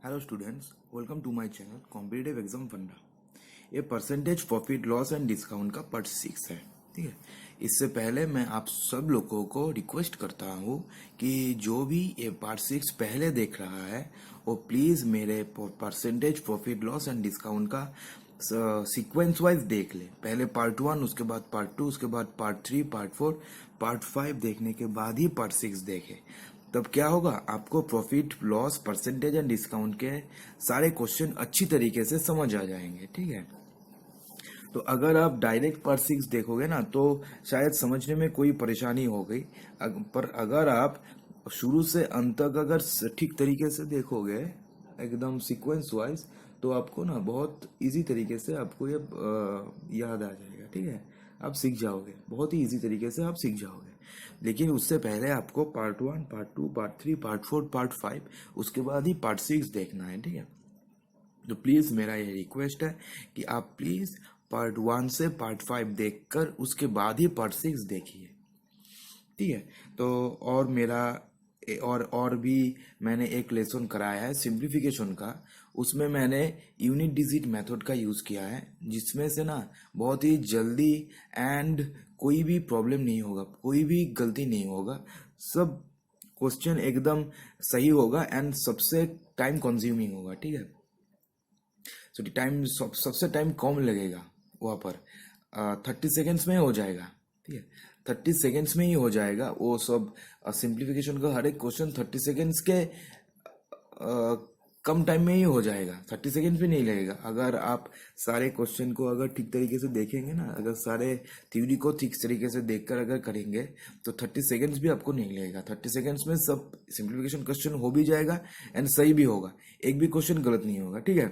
Hello students, welcome to my channel competitive exam फंडा। ये percentage profit loss and discount का part 6 है। ठीक है। इससे पहले मैं आप सब लोगों को रिक्वेस्ट करता हूँ कि जो भी ये पार्ट 6 पहले देख रहा है वो प्लीज मेरे percentage profit loss and discount का सीक्वेंस वाइज देख ले। पहले पार्ट 1, उसके बाद पार्ट 2, उसके बाद पार्ट 3, पार्ट 4, पार्ट 5 देखने के बाद ही पार्ट 6 देखे। तब क्या होगा, आपको profit loss percentage and discount के सारे क्वेश्चन अच्छी तरीके से समझ आ जाएंगे। ठीक है। तो अगर आप डायरेक्ट पार्ट 6 देखोगे ना तो शायद समझने में कोई परेशानी हो गई। पर अगर आप शुरू से अंत तक अगर ठीक तरीके से देखोगे एकदम सीक्वेंस वाइज, तो आपको ना बहुत इजी तरीके से आपको ये याद आ जाएगा। ठीक है। आप सीख जाओगे, बहुत ही इजी तरीके से आप सीख जाओगे। लेकिन उससे पहले आपको part 1, part 2, part 3, part 4, part 5, उसके बाद ही पार्ट 6 देखना है। ठीक है। तो प्लीज मेरा ये रिक्वेस्ट है कि आप प्लीज पार्ट 1 से पार्ट 5 देखकर उसके बाद ही पार्ट 6 देखिए। ठीक है। तो और मेरा और भी मैंने एक लेसन कराया है सिंप्लीफिकेशन का। उसमें मैंने यूनिट डिजिट मेथड का यूज किया है, जिसमें से ना बहुत ही जल्दी एंड कोई भी प्रॉब्लम नहीं होगा, कोई भी गलती नहीं होगा। सब क्वेश्चन एकदम सही होगा एंड सबसे टाइम कंज्यूमिंग होगा। ठीक है। सो टाइम सबसे टाइम कम लगेगा वहाँ पर। 30 सेकेंड्स में हो जाएगा। ठीक है। 30 सेकेंड्स में ही हो जाएगा वो सब। सिंप्लीफिकेशन का हर एक क्वेश्चन 30 सेकेंड्स के कम टाइम में ही हो जाएगा। 30 सेकेंड्स भी नहीं लगेगा अगर आप सारे क्वेश्चन को अगर ठीक तरीके से देखेंगे ना। अगर सारे थ्योरी को ठीक तरीके से देखकर अगर करेंगे तो 30 सेकेंड्स भी आपको नहीं लगेगा। 30 सेकेंड्स में सब सिंप्लीफिकेशन क्वेश्चन हो भी जाएगा एंड सही भी होगा, एक भी क्वेश्चन गलत नहीं होगा। ठीक है।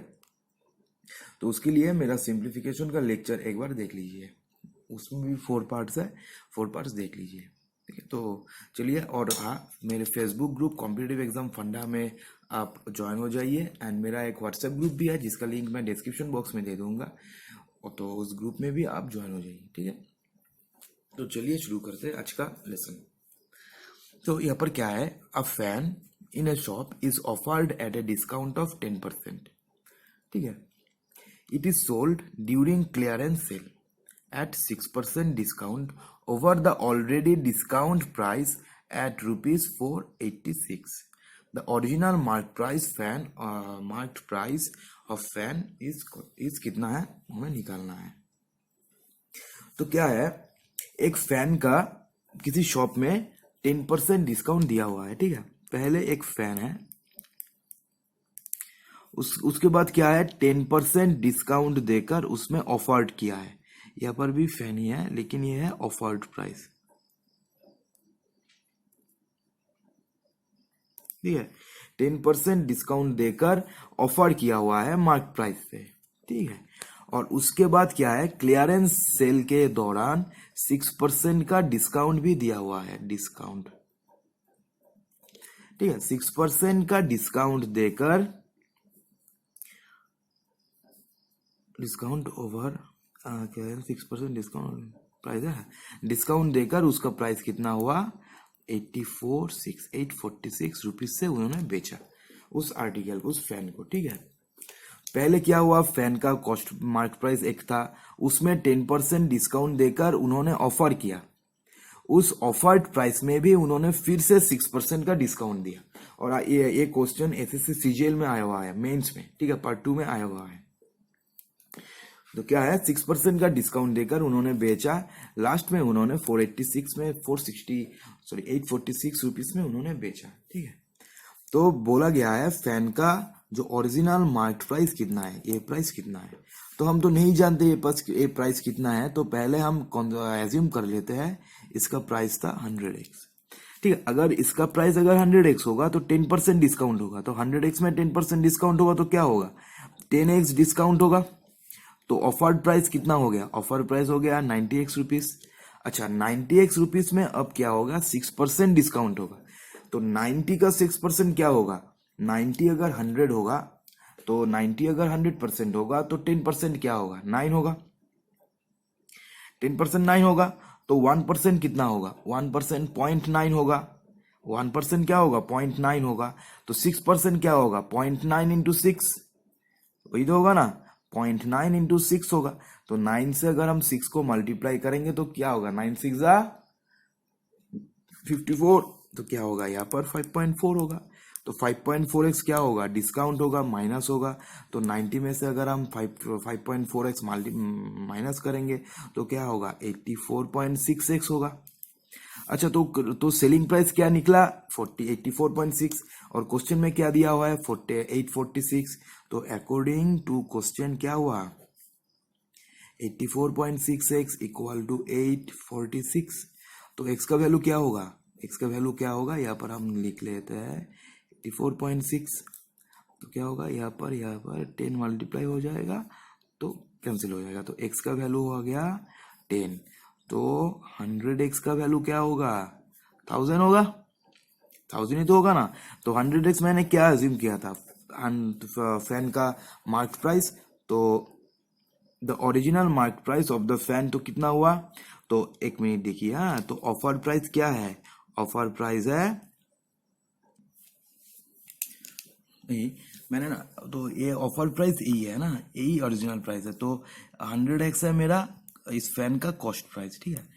तो उसके लिए मेरा सिंप्लीफिकेशन का लेक्चर एक बार देख लीजिए, उसमें भी 4 पार्ट्स है, 4 पार्ट्स देख लीजिए। ठीक है। तो चलिए, और हाँ, मेरे फेसबुक ग्रुप कॉम्पिटिटिव एग्जाम फंडा में आप ज्वाइन हो जाइए एंड मेरा एक व्हाट्सएप ग्रुप भी है जिसका लिंक मैं डिस्क्रिप्शन बॉक्स में दे दूंगा, और तो उस ग्रुप में भी आप ज्वाइन हो जाइए। ठीक है। तो चलिए शुरू करते हैं आज का लेसन। तो यहाँ पर क्या है, a fan in a shop is offered eight a discount of 10%। ठीक है। It is sold during clearance sale at 6% discount over the already discount price at rupees 486. The original marked price of fan is कितना है, हमें निकालना है। तो क्या है, एक फैन का किसी शॉप में 10% डिस्काउंट दिया हुआ है। ठीक है। पहले एक फैन है, उसके बाद क्या है, 10% डिस्काउंट देकर उसमें ऑफर्ड किया है। यहाँ पर भी फैन ही है लेकिन ये है ऑफर्ड प्राइस। ठीक है। 10% डिस्काउंट देकर ऑफर किया हुआ है मार्क प्राइस से। ठीक है। और उसके बाद क्या है, क्लियरेंस सेल के दौरान 6% का डिस्काउंट भी दिया हुआ है। डिस्काउंट, ठीक है, 6% का डिस्काउंट देकर, डिस्काउंट ओवर क्या है, 6% डिस्काउंट प्राइस है, डिस्काउंट देकर उसका प्राइस कितना हुआ, 846 रुपीज से उन्होंने बेचा उस आर्टिकल को, उस फैन को। ठीक है। पहले क्या हुआ, फैन का कॉस्ट मार्क प्राइस एक था, उसमें 10% डिस्काउंट देकर उन्होंने ऑफर किया। उस ऑफर्ड प्राइस में भी उन्होंने फिर से 6% का डिस्काउंट दिया। और ये क्वेश्चन एसएससी सीजीएल में आया हुआ है, मेंस में। ठीक है। पार्ट 2 में आया हुआ है। तो क्या है, 6% का डिस्काउंट देकर उन्होंने बेचा। लास्ट में उन्होंने 846 रुपीज में उन्होंने बेचा। ठीक है। तो बोला गया है फैन का जो ओरिजिनल मार्केट प्राइस कितना है, ये प्राइस कितना है। तो हम तो नहीं जानते ये प्राइस कितना है, तो पहले हम एज्यूम कर लेते हैं इसका प्राइस था 100x। ठीक है। अगर इसका प्राइस अगर 100x होगा तो 10% डिस्काउंट होगा, तो 100x में 10% डिस्काउंट होगा तो क्या होगा, 10x डिस्काउंट होगा। तो ऑफर्ड प्राइस कितना हो गया, ऑफर प्राइस हो गया 90x रुपीज। अच्छा, 90x रुपीज में अब क्या होगा, 6% डिस्काउंट होगा। तो 90 का 6% क्या होगा, 90 अगर 100 होगा तो 90 अगर 100% होगा तो 10% क्या होगा, 9 होगा। 10% 9 होगा तो 1% कितना होगा, 1% 0.9 होगा। 1% क्या होगा 0.9 होगा, तो 6% क्या होगा 0.9 इंटू 6, वही तो होगा ना, 0.9 इंटू 6 होगा। तो 9 से अगर हम 6 को मल्टीप्लाई करेंगे तो क्या होगा, 9 6 जा 54, तो क्या होगा यहाँ पर 5.4 होगा। तो 5.4x क्या होगा, डिस्काउंट होगा, माइनस होगा। तो 90 में से अगर हम 5.4x माइनस करेंगे तो क्या होगा 84.6x होगा। अच्छा, तो सेलिंग प्राइस क्या निकला 84.6, और क्वेश्चन में क्या दिया हुआ है 846। तो अकॉर्डिंग टू क्वेश्चन क्या हुआ 84.6x इक्वल टू 846। तो x का वैल्यू क्या होगा, x का वैल्यू क्या होगा, यहाँ पर हम लिख लेते हैं 84.6। तो क्या होगा यहाँ पर 10 मल्टीप्लाई हो जाएगा तो कैंसिल हो जाएगा, तो x का वैल्यू हो गया 10। तो 100x का वैल्यू क्या होगा 1000 होगा, 1000 ही तो होगा ना। तो 100x मैंने क्या अज्यूम किया था, फैन का मार्केट प्राइस, तो the original market price of the fan तो कितना हुआ, तो एक मिनट देखिए। हाँ, तो ऑफर प्राइस क्या है, ऑफर प्राइस है नहीं, मैंने ना, तो ये ऑफर प्राइस यही है ना, यही ओरिजिनल प्राइस है। तो 100x है मेरा इस फैन का कॉस्ट प्राइस, ठीक है।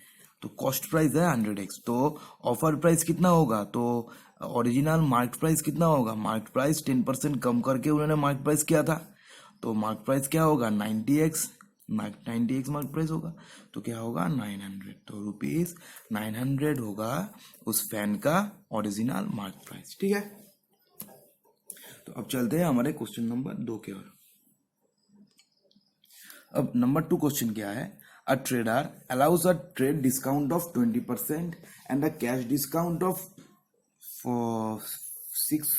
तो कॉस्ट प्राइस है 100x, तो ऑफर प्राइस कितना होगा, तो ओरिजिनल मार्केट प्राइस कितना होगा, मार्केट प्राइस 10% कम करके उन्होंने मार्केट प्राइस किया था। तो मार्केट प्राइस क्या होगा 90x, 90x मार्केट प्राइस होगा। तो क्या होगा 900, तो रुपीज 900 होगा उस फैन का ओरिजिनल मार्केट प्राइस, ठीक है। तो अब चलते हैं हमारे क्वेश्चन नंबर 2 की ओर। अब नंबर 2 क्वेश्चन क्या है, a trader allows a trade discount of 20% and a cash discount of 6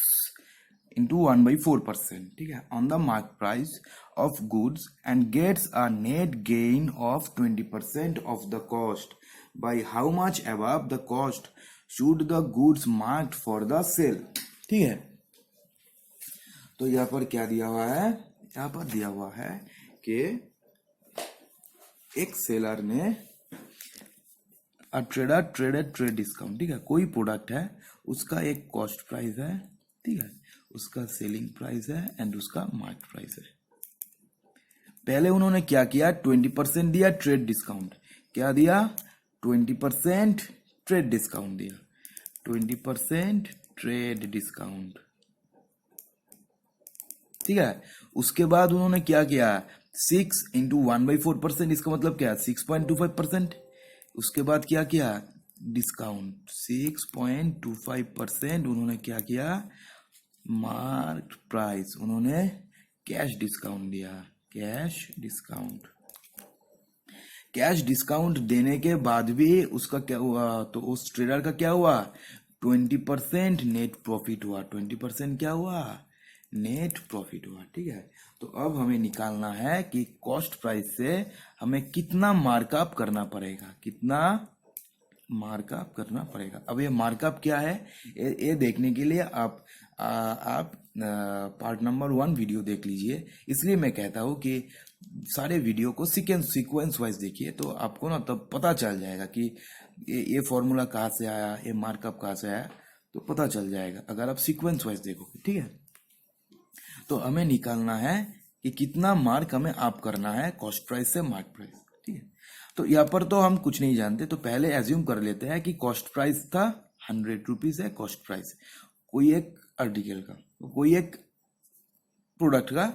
into 1/4%, ठीक है, on the market price of goods and gets a net gain of 20% of the cost by how much above the cost should the goods marked for the sale, ठीक है। तो यहाँ पर क्या दिया हुआ है, यहाँ पर दिया हुआ है कि एक सेलर ने ट्रेडर ट्रेडेड ट्रेड डिस्काउंट, ठीक है, कोई प्रोडक्ट है उसका एक कॉस्ट प्राइस है, ठीक है, उसका सेलिंग प्राइस है एंड उसका मार्केट प्राइस है। पहले उन्होंने क्या किया 20% दिया ट्रेड डिस्काउंट, क्या दिया 20% ट्रेड डिस्काउंट दिया, 20% ट्रेड डिस्काउंट, ठीक है। उसके बाद उन्होंने क्या किया 6 इंटू 1/4%, इसका मतलब क्या 6.25%। उसके बाद क्या किया डिस्काउंट 6.25% उन्होंने क्या किया मार्क प्राइस, उन्होंने कैश डिस्काउंट दिया, कैश डिस्काउंट। कैश डिस्काउंट देने के बाद भी उसका क्या हुआ, तो उस ट्रेडर का क्या हुआ 20% नेट प्रॉफिट हुआ, 20% क्या हुआ नेट प्रॉफिट हुआ, ठीक है। तो अब हमें निकालना है कि कॉस्ट प्राइस से हमें कितना मार्कअप करना पड़ेगा, कितना मार्कअप करना पड़ेगा। अब ये मार्कअप क्या है, ये देखने के लिए आप पार्ट नंबर 1 वीडियो देख लीजिए। इसलिए मैं कहता हूँ कि सारे वीडियो को सीक्वेंस वाइज देखिए, तो आपको ना तब पता चल जाएगा कि ये फॉर्मूला कहाँ से आया, ये मार्कअप कहाँ से आया, तो पता चल जाएगा अगर आप सीक्वेंस वाइज देखोगे, ठीक है। तो हमें निकालना है कि कितना मार्क हमें आप करना है कॉस्ट प्राइस से मार्क प्राइस, ठीक है। तो यहाँ पर तो हम कुछ नहीं जानते, तो पहले एज्यूम कर लेते हैं कि कॉस्ट प्राइस था 100 रुपीज है कॉस्ट प्राइस, कोई एक आर्टिकल का, कोई एक प्रोडक्ट का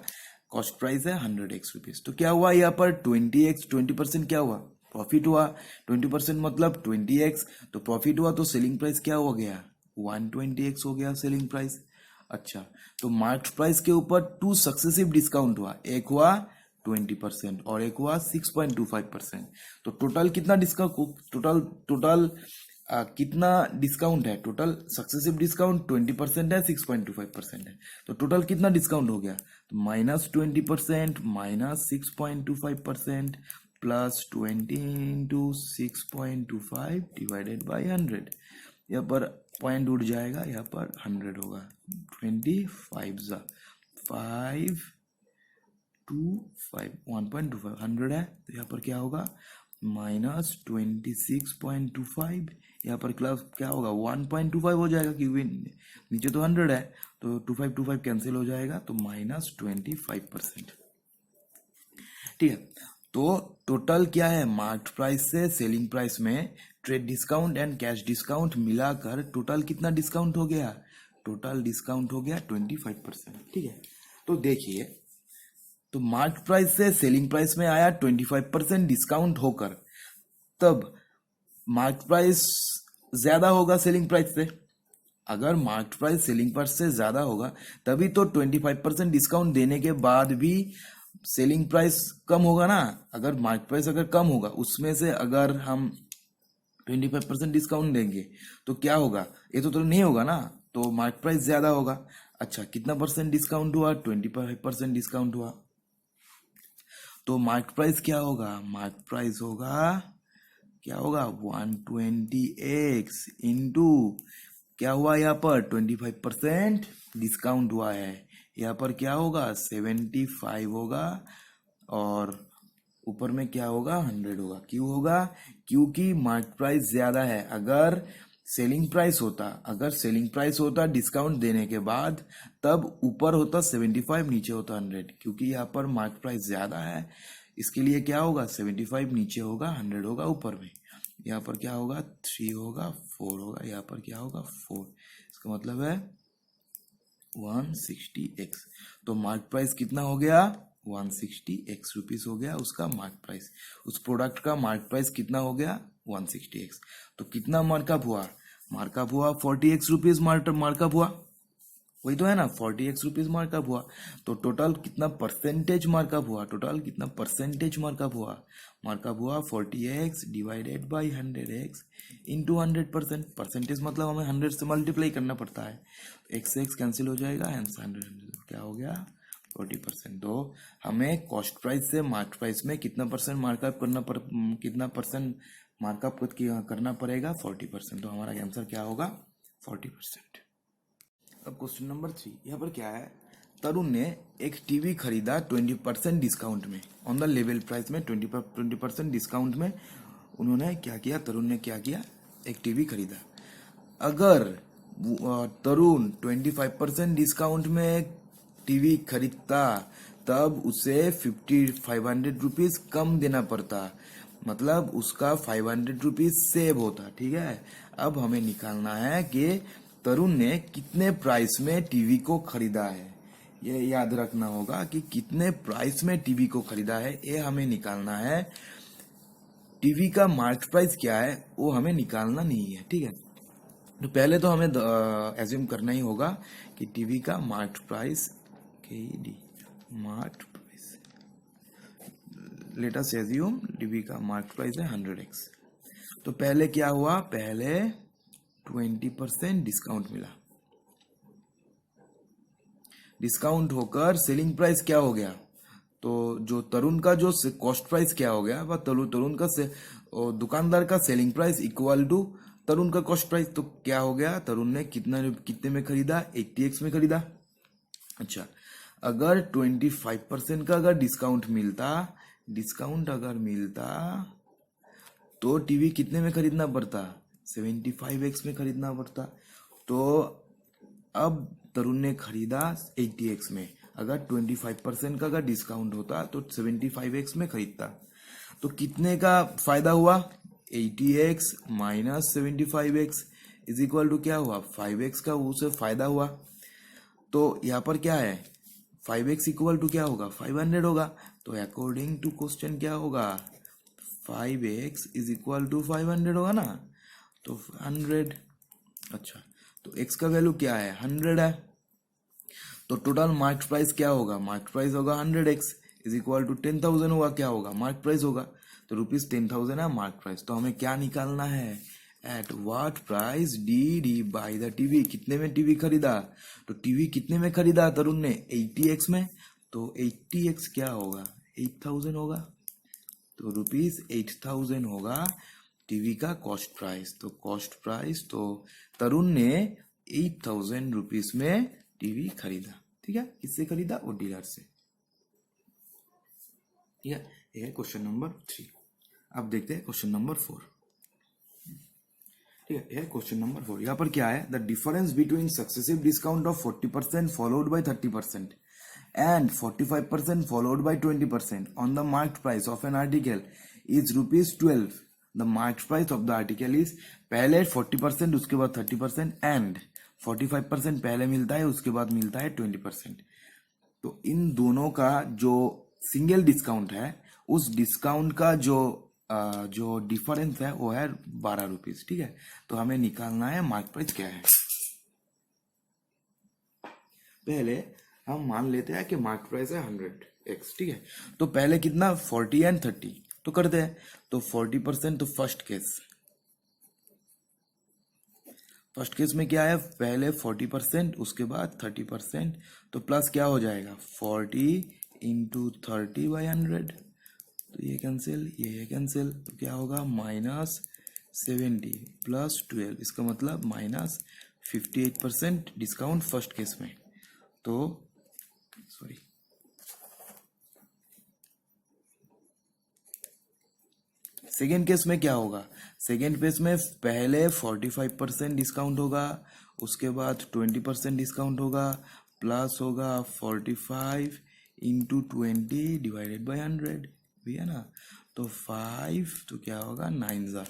कॉस्ट प्राइस है 100x रुपीज। तो क्या हुआ यहाँ पर 20x, 20% क्या हुआ प्रॉफिट हुआ, 20% मतलब 20x, तो प्रॉफिट हुआ तो सेलिंग प्राइस क्या हो गया 120x हो गया सेलिंग प्राइस। अच्छा, तो मार्केट प्राइस के ऊपर 2 सक्सेसिव डिस्काउंट हुआ, एक हुआ 20% और एक हुआ 6.25%। तो टोटल कितना डिस्काउंट, टोटल कितना डिस्काउंट है, टोटल सक्सेसिव डिस्काउंट 20% है, 6.25% है, तो टोटल कितना डिस्काउंट हो गया, तो -20% -6.25% प्लस 20 इंटू 6.25 डिवाइडेड बाई 100। यहाँ पर पॉइंट उठ जाएगा, यहाँ पर 100 होगा, 25 5 2 5 1.25 100 है, तो यहाँ पर क्या होगा -26.25, यहाँ पर क्लास क्या होगा 1.25 हो जाएगा क्योंकि नीचे तो 100 है, तो 25 कैंसिल हो जाएगा, तो -25%। ठीक है, तो टोटल क्या है, मार्केट प्राइस से सेलिंग प्राइस में trade discount and cash discount मिलाकर टोटल कितना डिस्काउंट हो गया, टोटल डिस्काउंट हो गया 25%। ठीक है, तो देखिए, तो मार्केट प्राइस से सेलिंग प्राइस में आया 25% डिस्काउंट होकर, तब मार्केट प्राइस ज्यादा होगा सेलिंग प्राइस से। अगर मार्केट प्राइस सेलिंग प्राइस से ज्यादा होगा तभी तो 25% डिस्काउंट देने के बाद भी सेलिंग प्राइस कम होगा ना। अगर मार्केट प्राइस अगर कम होगा, उसमें से अगर हम 25% डिस्काउंट देंगे तो क्या होगा, ये तो नहीं होगा ना, तो मार्केट प्राइस ज्यादा होगा। अच्छा, कितना परसेंट डिस्काउंट हुआ, 25% डिस्काउंट हुआ, तो मार्केट प्राइस क्या होगा, मार्केट प्राइस होगा क्या होगा 120x इंटू क्या हुआ, यहाँ पर 25% डिस्काउंट हुआ है, यहाँ पर क्या होगा 75 होगा, और ऊपर में क्या होगा 100 होगा। क्यों होगा, क्योंकि मार्केट प्राइस ज्यादा है। अगर सेलिंग प्राइस होता डिस्काउंट देने के बाद, तब ऊपर होता 75, नीचे होता 100, क्योंकि यहाँ पर मार्केट प्राइस ज्यादा है, इसके लिए क्या होगा 75 नीचे होगा, 100 होगा ऊपर में। यहाँ पर क्या होगा 3 होगा, 4 होगा, यहाँ पर क्या होगा 4, इसका मतलब है 160x। तो मार्केट प्राइस कितना हो गया 160x रुपीस हो गया उसका मार्केट प्राइस। उस प्रोडक्ट का मार्केट प्राइस कितना हो गया 160x। तो कितना मार्कअप हुआ, मार्कअप हुआ 40x रुपीज मार्कअप हुआ, वही तो है ना 40x रुपीज मार्कअप हुआ। तो टोटल कितना परसेंटेज मार्कअप हुआ, टोटल कितना परसेंटेज मार्कअप हुआ, मार्कअप हुआ 40x divided by 100x into 100%। Percentage मतलब हमें 100 से मल्टीप्लाई करना पड़ता है, x से x कैंसिल हो जाएगा, एंड 100 क्या हो गया 40%। तो हमें कॉस्ट प्राइस से मार्केट प्राइस में कितना परसेंट मार्कअप कितना परसेंट मार्कअप करना पड़ेगा 40%। तो हमारा आंसर क्या होगा 40%। अब क्वेश्चन नंबर 3, यहाँ पर क्या है, तरुण ने एक टीवी खरीदा 20% डिस्काउंट में, ऑन द लेवल प्राइस में 20% डिस्काउंट में उन्होंने क्या किया, तरुण ने क्या किया, एक टीवी खरीदा। अगर तरुण 25% डिस्काउंट में टीवी खरीदता, तब उसे 500 रुपीज कम देना पड़ता, मतलब उसका 500 रुपीज सेव होता। ठीक है, अब हमें निकालना है कि तरुण ने कितने प्राइस में टीवी को खरीदा है। ये याद रखना होगा कि कितने प्राइस में टीवी को खरीदा है, ये हमें निकालना है। टीवी का मार्केट प्राइस क्या है वो हमें निकालना नहीं है। ठीक है, तो पहले तो हमें एज्यूम करना ही होगा कि टीवी का market price market price, let us assume TV का मार्केट प्राइस है 100x। तो पहले क्या हुआ, पहले 20% डिस्काउंट मिला, डिस्काउंट होकर सेलिंग प्राइस क्या हो गया, तो जो तरुण का जो कॉस्ट प्राइस क्या हो गया, वह तरुण का दुकानदार का सेलिंग प्राइस इक्वल टू तरुण का कॉस्ट प्राइस। तो क्या हो गया, तरुण ने कितने में खरीदा 80x में खरीदा। अच्छा, अगर 25% का अगर डिस्काउंट अगर मिलता तो टीवी कितने में खरीदना पड़ता 75x में खरीदना पड़ता। तो अब तरुण ने खरीदा 80x में, अगर 25% का अगर डिस्काउंट होता तो 75x में खरीदता। तो कितने का फायदा हुआ, 80x minus 75x is equal to क्या हुआ 5x का उसे फायदा हुआ। तो यहाँ पर क्या है 5x इक्वल टू क्या होगा 500 होगा। तो अकॉर्डिंग टू क्वेश्चन क्या होगा 5x इज इक्वल टू 500 होगा ना, तो 100। अच्छा, तो x का वैल्यू क्या है 100 है, तो टोटल मार्केट प्राइस क्या होगा, मार्केट प्राइस होगा 100x इज इक्वल टू 10,000 होगा, क्या होगा मार्केट प्राइस होगा, तो रुपीज 10,000 है मार्केट प्राइस। तो हमें क्या निकालना है, at what price D by the TV, कितने में टीवी खरीदा, तो टीवी कितने में खरीदा तरुण ने 80x में, तो 80x क्या होगा 8,000 होगा, तो रुपीज 8,000 होगा टीवी का कॉस्ट प्राइस। तो कॉस्ट प्राइस तो तरुण ने 8,000 रुपीज में टीवी खरीदा। ठीक है, किससे खरीदा, वो डीलर से। ठीक है, ये है क्वेश्चन नंबर 3। अब देखते हैं क्वेश्चन नंबर 4। ठीक है, क्वेश्चन नंबर 4। यहाँ पर क्या है, the difference between successive discount of 40% followed by 30% and 45% followed by 20% on the marked price of an article is ₹12. The marked price of the article is पहले 40%, उसके बाद 30% and 45% पहले मिलता है, उसके बाद मिलता है 20%। तो इन दोनों का जो सिंगल डिस्काउंट है, उस डिस्काउंट का जो डिफरेंस है वो है ₹12। ठीक है, तो हमें निकालना है मार्केट प्राइस क्या है। पहले हम मान लेते हैं कि मार्केट प्राइस है 100x। ठीक है, तो पहले कितना 40 एंड 30 तो करते हैं। तो 40%, तो फर्स्ट केस में क्या है, पहले 40%, उसके बाद 30%, तो प्लस क्या हो जाएगा 40 इंटू 30/100, तो ये कैंसिल, ये कैंसिल, तो क्या होगा -70 प्लस 12, इसका मतलब -58% डिस्काउंट फर्स्ट केस में। तो सॉरी, सेकेंड केस में क्या होगा, सेकेंड केस में पहले 45% डिस्काउंट होगा, उसके बाद 20% डिस्काउंट होगा, प्लस होगा 45 इंटू 20 डिवाइडेड बाई 100 भी है ना, तो 5, तो क्या होगा 9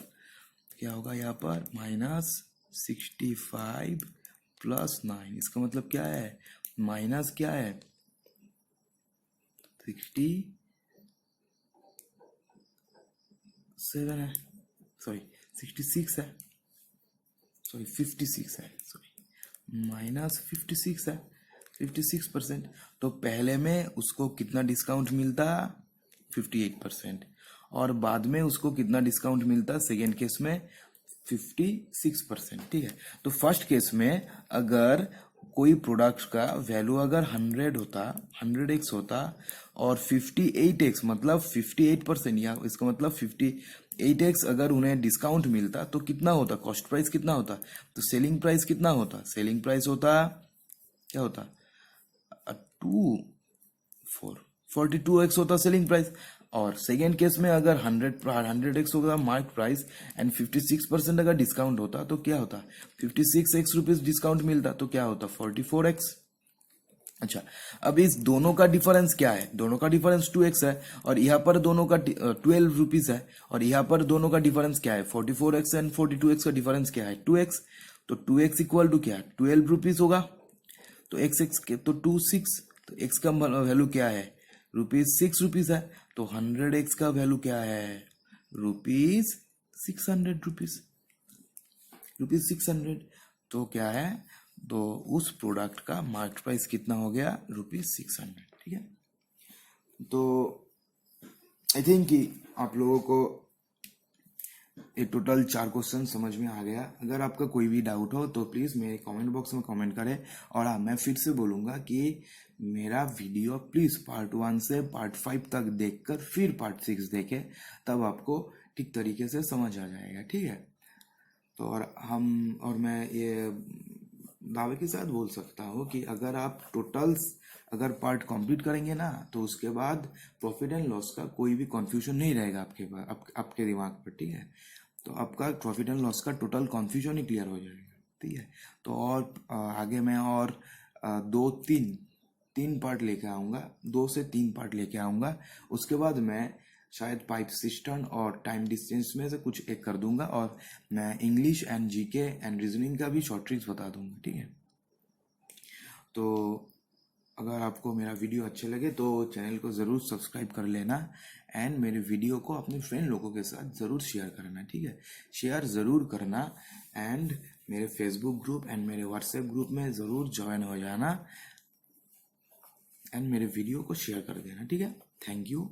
क्या होगा यहाँ पर -65 प्लस 9, इसका मतलब क्या है, माइनस क्या है 67 है, सॉरी 66 है, सॉरी 56 है, सॉरी -56 है, 56%। तो पहले में उसको कितना डिस्काउंट मिलता 58%, और बाद में उसको कितना डिस्काउंट मिलता सेकेंड केस में 56%। ठीक है, तो फर्स्ट केस में अगर कोई प्रोडक्ट का वैल्यू अगर 100x होता और 58x मतलब 58%, या इसका मतलब 58x अगर उन्हें डिस्काउंट मिलता तो कितना होता, कॉस्ट प्राइस कितना होता, तो सेलिंग प्राइस कितना होता, सेलिंग प्राइस होता क्या होता 42x होता सेलिंग प्राइस। और सेकेंड केस में अगर 100x होगा मार्क प्राइस एंड 56% अगर डिस्काउंट होता तो क्या होता, 56x रुपीज डिस्काउंट मिलता तो क्या होता 44x। अच्छा, अब इस दोनों का डिफरेंस क्या है, दोनों का डिफरेंस 2x है, और यहाँ पर दोनों का 12 रुपीज है, और यहाँ पर दोनों का डिफरेंस क्या है 44x एंड 42x का डिफरेंस क्या है 2x, तो 2x इक्वल टू क्या है 12 रुपीज होगा, तो x के तो 26, तो x का वैल्यू क्या है ₹6 है, तो 100x का वैल्यू क्या है ₹600, तो क्या है, तो उस प्रोडक्ट का मार्केट प्राइस कितना हो गया ₹600। ठीक है, तो आई थिंक कि आप लोगों को ये टोटल 4 क्वेश्चन समझ में आ गया। अगर आपका कोई भी डाउट हो तो प्लीज़ मेरे कमेंट बॉक्स में कमेंट करें, और हाँ मैं फिर से बोलूँगा कि मेरा वीडियो प्लीज़ पार्ट 1 से पार्ट 5 तक देखकर फिर पार्ट 6 देखें, तब आपको ठीक तरीके से समझ आ जाएगा। ठीक है, तो और मैं ये दावे के साथ बोल सकता हूँ कि अगर आप अगर पार्ट कंप्लीट करेंगे ना, तो उसके बाद प्रॉफिट एंड लॉस का कोई भी कंफ्यूजन नहीं रहेगा आपके दिमाग पर। ठीक है, तो आपका प्रॉफिट एंड लॉस का टोटल कंफ्यूजन ही क्लियर हो जाएगा। ठीक है, तो और आगे मैं और 2-3 पार्ट लेके आऊँगा, 2 से 3 पार्ट लेके आऊँगा। उसके बाद मैं शायद पाइप सिस्टम और टाइम डिस्टेंस में से कुछ एक कर दूंगा, और मैं English and GK and reasoning का भी शॉर्ट ट्रिक्स बता दूंगा। ठीक है, तो अगर आपको मेरा वीडियो अच्छे लगे तो चैनल को ज़रूर सब्सक्राइब कर लेना, एंड मेरे वीडियो को अपने फ्रेंड लोगों के साथ ज़रूर शेयर करना। ठीक है, शेयर ज़रूर करना, एंड मेरे फेसबुक ग्रुप एंड मेरे व्हाट्सएप ग्रुप में ज़रूर ज्वाइन हो जाना, एंड मेरे वीडियो को शेयर कर देना। ठीक है, थैंक यू।